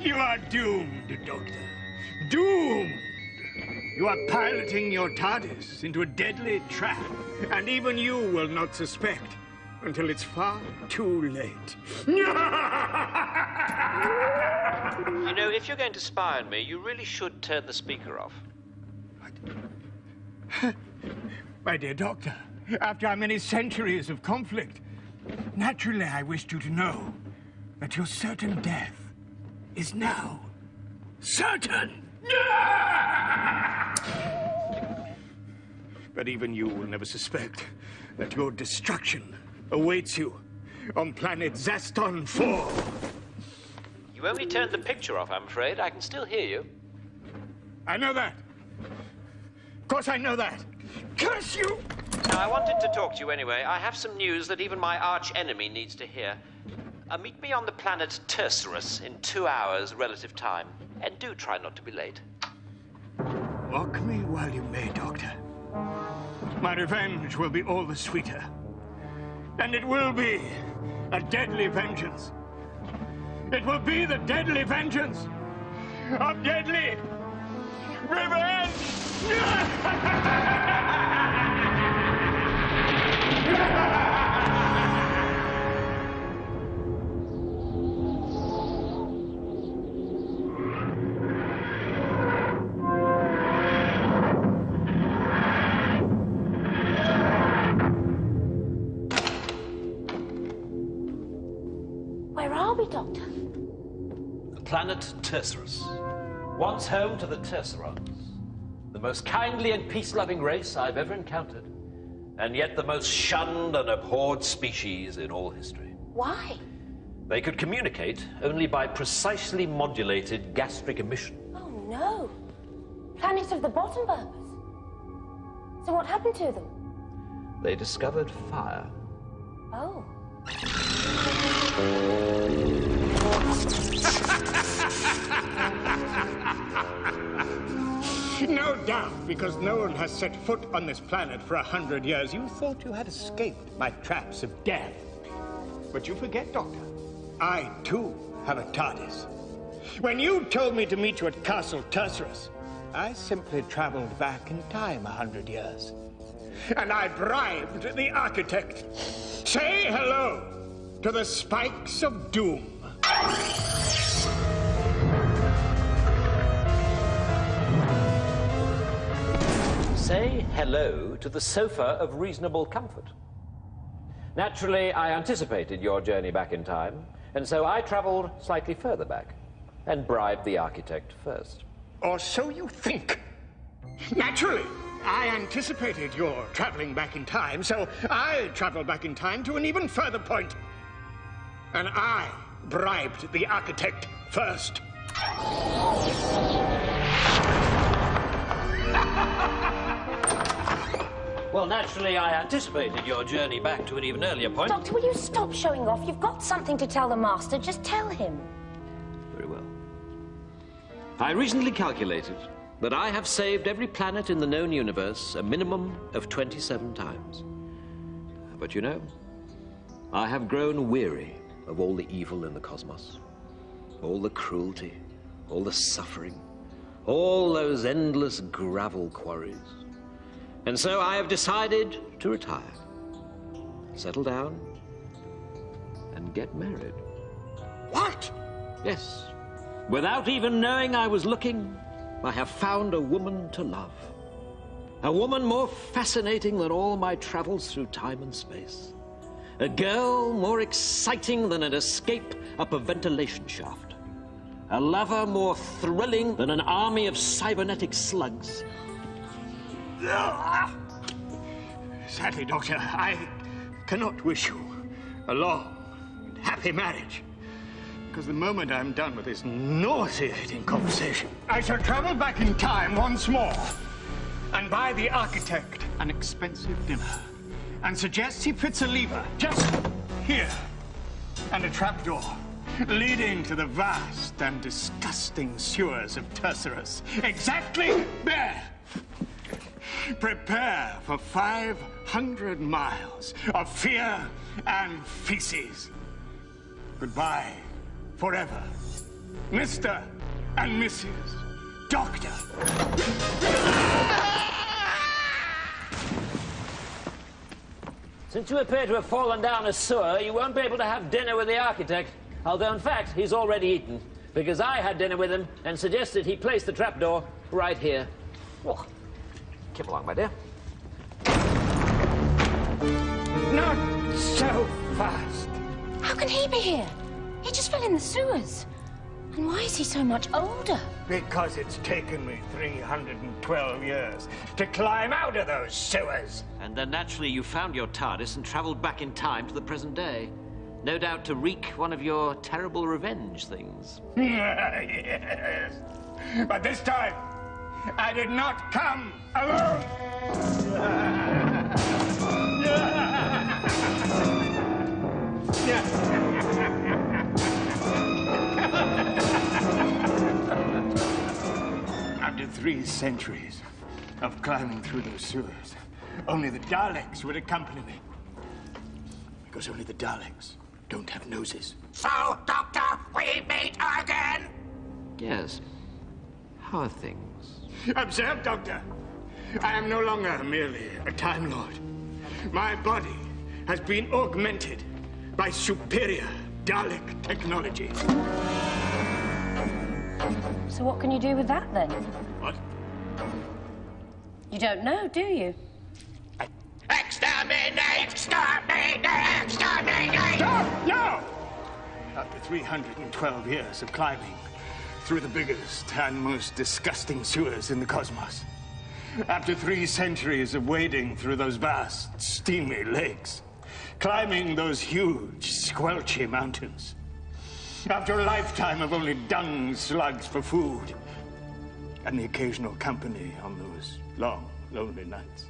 You are doomed, Doctor. Doomed! You are piloting your TARDIS into a deadly trap, and even you will not suspect until it's far too late. You know, if you're going to spy on me, you really should turn the speaker off. What? My dear Doctor, after our many centuries of conflict, naturally I wished you to know that your certain death is now certain. But even you will never suspect that your destruction awaits you on planet Zaston 4. You only turned the picture off, I'm afraid. I can still hear you. I know that. Of course I know that. Curse you! Now, I wanted to talk to you anyway. I have some news that even my arch-enemy needs to hear. Meet me on the planet Tercerus in 2 hours relative time. And do try not to be late. Mock me while you may, Doctor. My revenge will be all the sweeter. And it will be a deadly vengeance. It will be the deadly vengeance of deadly revenge! Where are we, Doctor? The planet Tercerus. Once home to the Tercerons. The most kindly and peace-loving race I've ever encountered. And yet the most shunned and abhorred species in all history. Why? They could communicate only by precisely modulated gastric emission. Oh, no. Planets of the bottom burbers. So what happened to them? They discovered fire. Oh. No doubt, because no one has set foot on this planet for 100 years, you thought you had escaped my traps of death. But you forget, Doctor. I, too, have a TARDIS. When you told me to meet you at Castle Tercerus, I simply traveled back in time 100 years. And I bribed the architect. Say hello to the spikes of doom. Say hello to the sofa of reasonable comfort. Naturally, I anticipated your journey back in time, and so I traveled slightly further back and bribed the architect first. Or so you think. Naturally, I anticipated your traveling back in time, so I traveled back in time to an even further point. And I bribed the architect first. Well, naturally, I anticipated your journey back to an even earlier point. Doctor, will you stop showing off? You've got something to tell the Master. Just tell him. Very well. I recently calculated that I have saved every planet in the known universe a minimum of 27 times. But you know, I have grown weary of all the evil in the cosmos, all the cruelty, all the suffering, all those endless gravel quarries. And so I have decided to retire, settle down, and get married. What? Yes. Without even knowing I was looking, I have found a woman to love. A woman more fascinating than all my travels through time and space. A girl more exciting than an escape up a ventilation shaft. A lover more thrilling than an army of cybernetic slugs. Sadly, Doctor, I cannot wish you a long and happy marriage. Because the moment I'm done with this nauseating conversation, I shall travel back in time once more and buy the architect an expensive dinner and suggest he fits a lever just here and a trapdoor leading to the vast and disgusting sewers of Tercerus. Exactly there! Prepare for 500 miles of fear and feces. Goodbye, forever, Mr. and Mrs. Doctor. Since you appear to have fallen down a sewer, you won't be able to have dinner with the architect. Although, in fact, he's already eaten, because I had dinner with him and suggested he place the trapdoor right here. Oh, come along, my dear. Not so fast. How can he be here? He just fell in the sewers. And why is he so much older? Because it's taken me 312 years to climb out of those sewers. And then naturally you found your TARDIS and travelled back in time to the present day. No doubt to wreak one of your terrible revenge things. Yes. But this time, I did not come alone. After 3 centuries of climbing through those sewers, only the Daleks would accompany me. Because only the Daleks don't have noses. So, Doctor, we meet again? Yes. How are things? Observe, Doctor. I am no longer merely a Time Lord. My body has been augmented by superior Dalek technology. So what can you do with that, then? What? You don't know, do you? Exterminate! Exterminate! Exterminate! Stop! No! After 312 years of climbing through the biggest and most disgusting sewers in the cosmos, after 3 centuries of wading through those vast, steamy lakes, climbing those huge, squelchy mountains, after a lifetime of only dung slugs for food, and the occasional company on those long, lonely nights.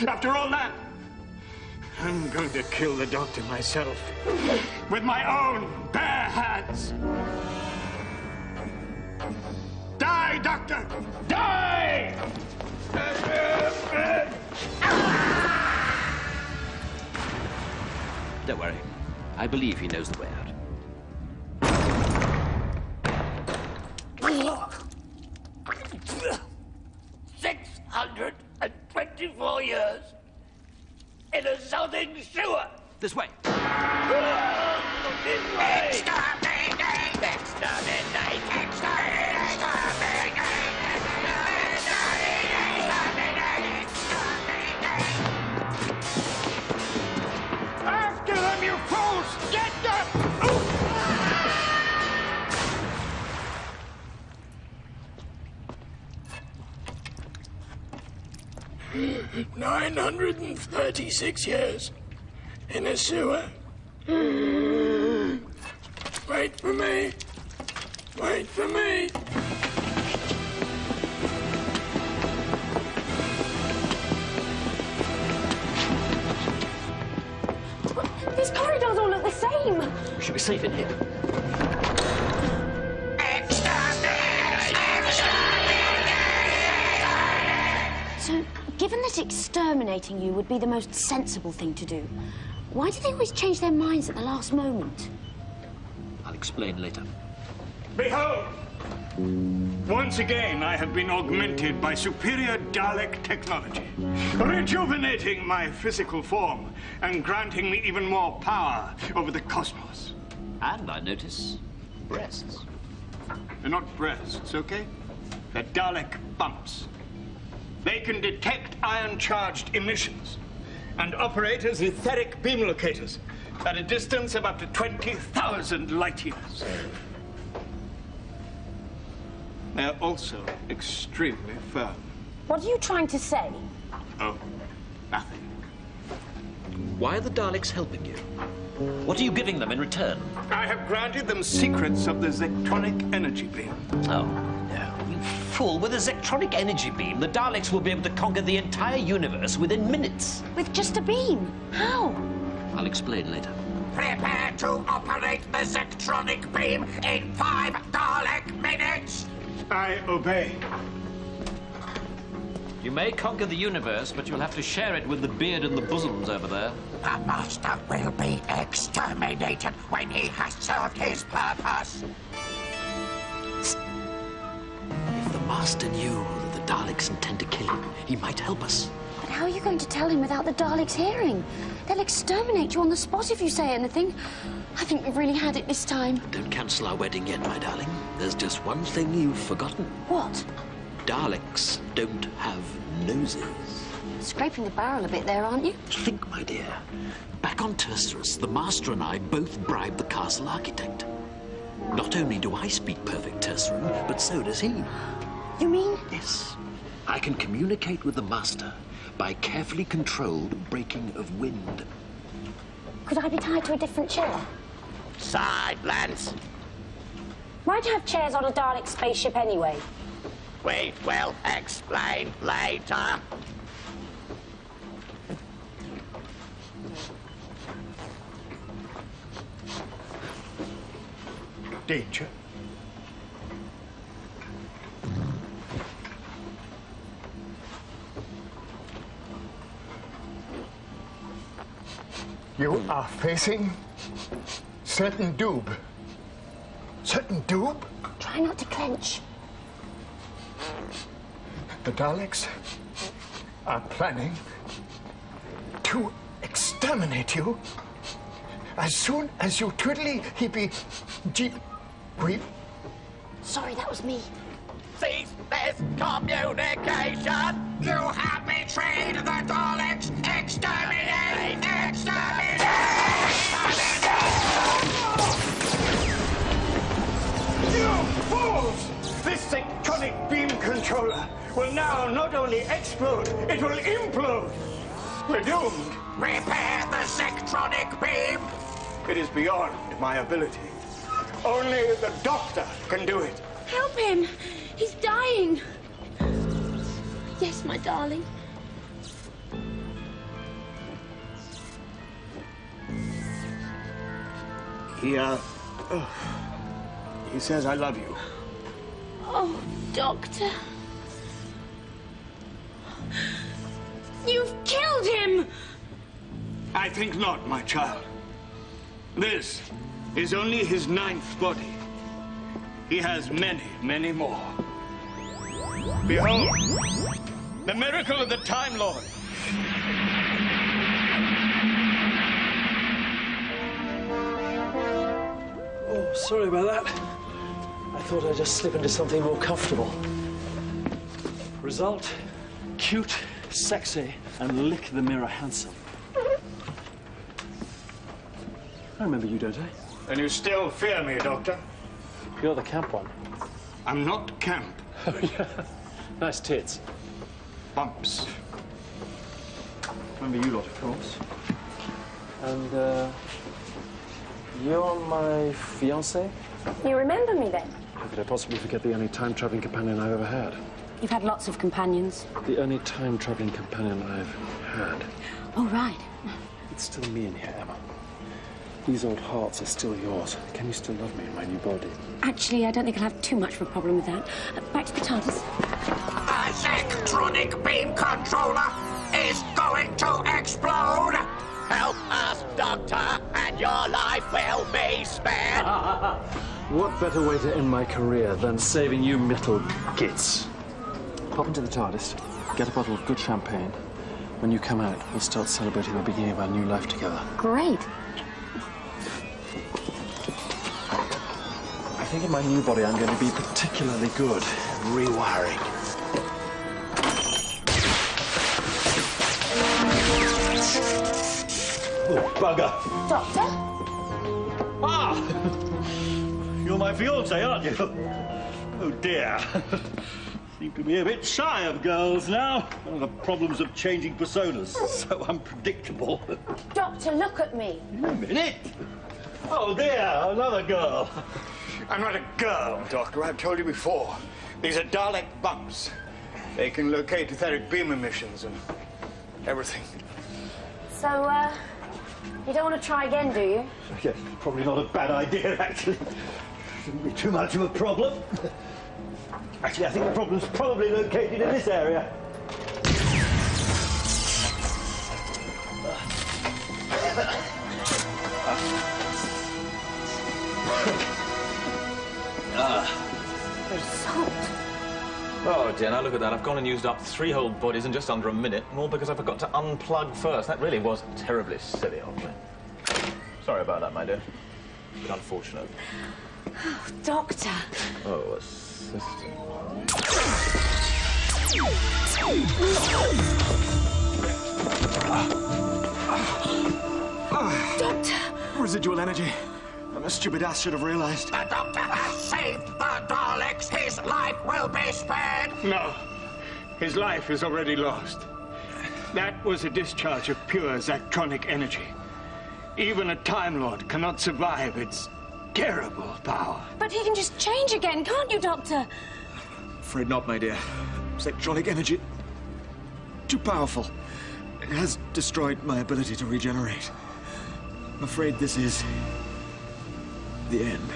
After all that, I'm going to kill the Doctor myself, with my own bare hands. Die, Doctor! Die! Don't worry. I believe he knows the way out. 624 years in a southern sewer. This way. Exterminate! Exterminate! Exterminate! Exterminate! After them, you fools! Get them! Ooh. 936 years in a sewer. Wait for me. Wait for me. These corridors all look the same. We should be safe in here. So, given that exterminating you would be the most sensible thing to do, why do they always change their minds at the last moment? I'll explain later. Behold! Once again, I have been augmented by superior Dalek technology, rejuvenating my physical form and granting me even more power over the cosmos. And I notice breasts. They're not breasts, okay? They're Dalek bumps. They can detect ion-charged emissions and operate as etheric beam locators at a distance of up to 20,000 light years. They're also extremely firm. What are you trying to say? Oh, nothing. Why are the Daleks helping you? What are you giving them in return? I have granted them secrets of the Zectronic energy beam. Oh, no. You fool. With a Zectronic energy beam, the Daleks will be able to conquer the entire universe within minutes. With just a beam? How? I'll explain later. Prepare to operate the Zectronic beam in 5 Dalek minutes. I obey. You may conquer the universe, but you'll have to share it with the beard and the bosoms over there. The master will be exterminated when he has served his purpose. If the master knew that the Daleks intend to kill him, he might help us. But how are you going to tell him without the Daleks hearing? They'll exterminate you on the spot if you say anything. I think we've really had it this time. Don't cancel our wedding yet, my darling. There's just one thing you've forgotten. What? Daleks don't have noses. Scraping the barrel a bit there, aren't you? Think, my dear. Back on Tercerus, the master and I both bribed the castle architect. Not only do I speak perfect Terceran, but so does he. You mean? Yes. I can communicate with the master by carefully controlled breaking of wind. Could I be tied to a different chair? Silence. Why'd you have chairs on a Dalek spaceship anyway? We will explain later. Danger. You are facing certain doom. Certain doom? Try not to clench. The Daleks are planning to exterminate you as soon as you twiddly heepy jeep weep. Sorry, that was me. Cease this communication! You have betrayed the Daleks! Exterminate! Exterminate! You fools! This sectronic beam controller will now not only explode, it will implode. We're doomed. Repair the sectronic beam! It is beyond my ability. Only the doctor can do it. Help him! He's dying! Yes, my darling. He says I love you. Oh, Doctor. You've killed him! I think not, my child. This is only his 9th body. He has many, many more. Behold, the miracle of the Time Lord. Oh, sorry about that. I thought I'd just slip into something more comfortable. Result, cute, sexy, and lick the mirror handsome. I remember you, don't I? And you still fear me, Doctor? You're the camp one. I'm not camp. Oh, yeah. Nice tits. Bumps. Remember you lot, of course. And, you're my fiancé? You remember me then? How could I possibly forget the only time-traveling companion I've ever had? You've had lots of companions. The only time-traveling companion I've had. Oh, right. It's still me in here, Emma. These old hearts are still yours. Can you still love me in my new body? Actually, I don't think I'll have too much of a problem with that. Back to the TARDIS. The sectronic beam controller is going to explode! Help us, Doctor, and your life will be spared! What better way to end my career than saving you metal gits? Pop into the TARDIS, get a bottle of good champagne. When you come out, we'll start celebrating the beginning of our new life together. Great. I think in my new body I'm going to be particularly good at rewiring. Oh, bugger. Doctor? Ah! You're my fiancé, aren't you? Oh, dear. Seem to be a bit shy of girls now. One of the problems of changing personas. So unpredictable. Doctor, look at me. In a minute. Oh, dear, another girl. I'm not a girl, Doctor. I've told you before. These are Dalek bumps. They can locate etheric beam emissions and everything. So, you don't want to try again, do you? Yes, probably not a bad idea, actually. Shouldn't be too much of a problem. Actually, I think the problem's probably located in this area. Oh, dear, now look at that. I've gone and used up 3 whole bodies in just under a minute, and all because I forgot to unplug first. That really was terribly silly of me. Sorry about that, my dear. But unfortunate. Oh, Doctor. Oh, assistant. Doctor! Residual energy. And a stupid ass should have realized. The Doctor has saved the Daleks. His life will be spared. No. His life is already lost. That was a discharge of pure Zactronic energy. Even a Time Lord cannot survive its terrible power. But he can just change again, can't you, Doctor? Afraid not, my dear. Zactronic energy. Too powerful. It has destroyed my ability to regenerate. I'm afraid this is the end.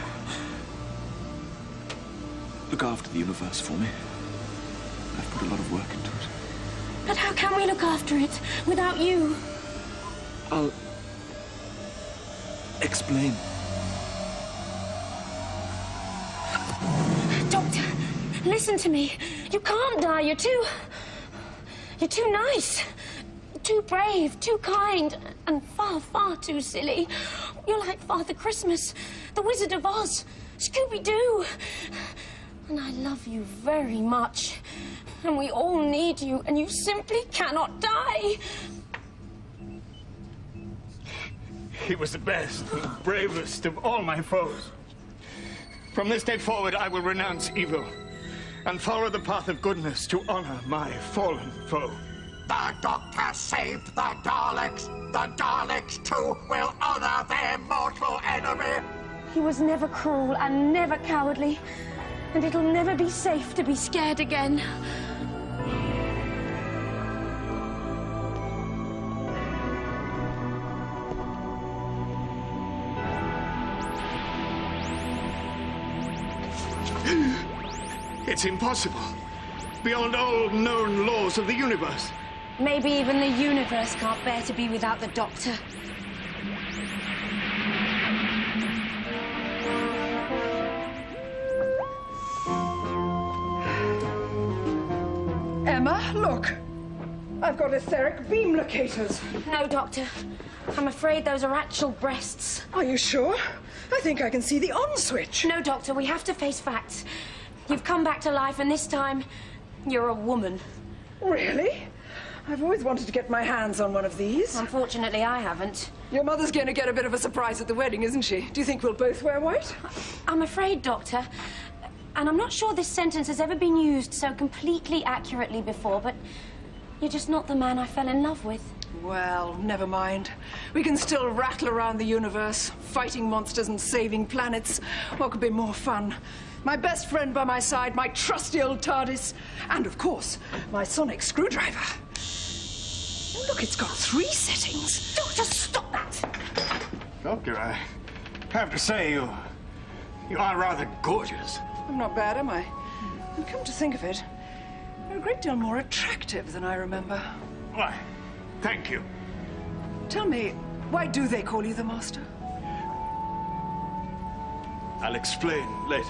Look after the universe for me. I've put a lot of work into it. But how can we look after it without you? I'll explain. Doctor, listen to me. You can't die. You're too nice. Too brave, too kind, and far, far too silly. You're like Father Christmas, the Wizard of Oz, Scooby-Doo. And I love you very much. And we all need you, and you simply cannot die. He was the best and bravest of all my foes. From this day forward, I will renounce evil and follow the path of goodness to honor my fallen foe. The Doctor saved the Daleks. The Daleks, too, will honor their mortal enemy. He was never cruel and never cowardly, and it'll never be safe to be scared again. It's impossible. Beyond all known laws of the universe. Maybe even the universe can't bear to be without the Doctor. Emma, look. I've got etheric beam locators. No, Doctor. I'm afraid those are actual breasts. Are you sure? I think I can see the on switch. No, Doctor, we have to face facts. You've come back to life, and this time, you're a woman. Really? I've always wanted to get my hands on one of these. Unfortunately, I haven't. Your mother's going to get a bit of a surprise at the wedding, isn't she? Do you think we'll both wear white? I'm afraid, Doctor, and I'm not sure this sentence has ever been used so completely accurately before, but you're just not the man I fell in love with. Well, never mind. We can still rattle around the universe, fighting monsters and saving planets. What could be more fun? My best friend by my side, my trusty old TARDIS, and, of course, my sonic screwdriver. Oh, look, it's got 3 settings. Doctor, stop that! Doctor, I have to say, you are rather gorgeous. I'm not bad, am I? And come to think of it, you're a great deal more attractive than I remember. Why, thank you. Tell me, why do they call you the Master? I'll explain later.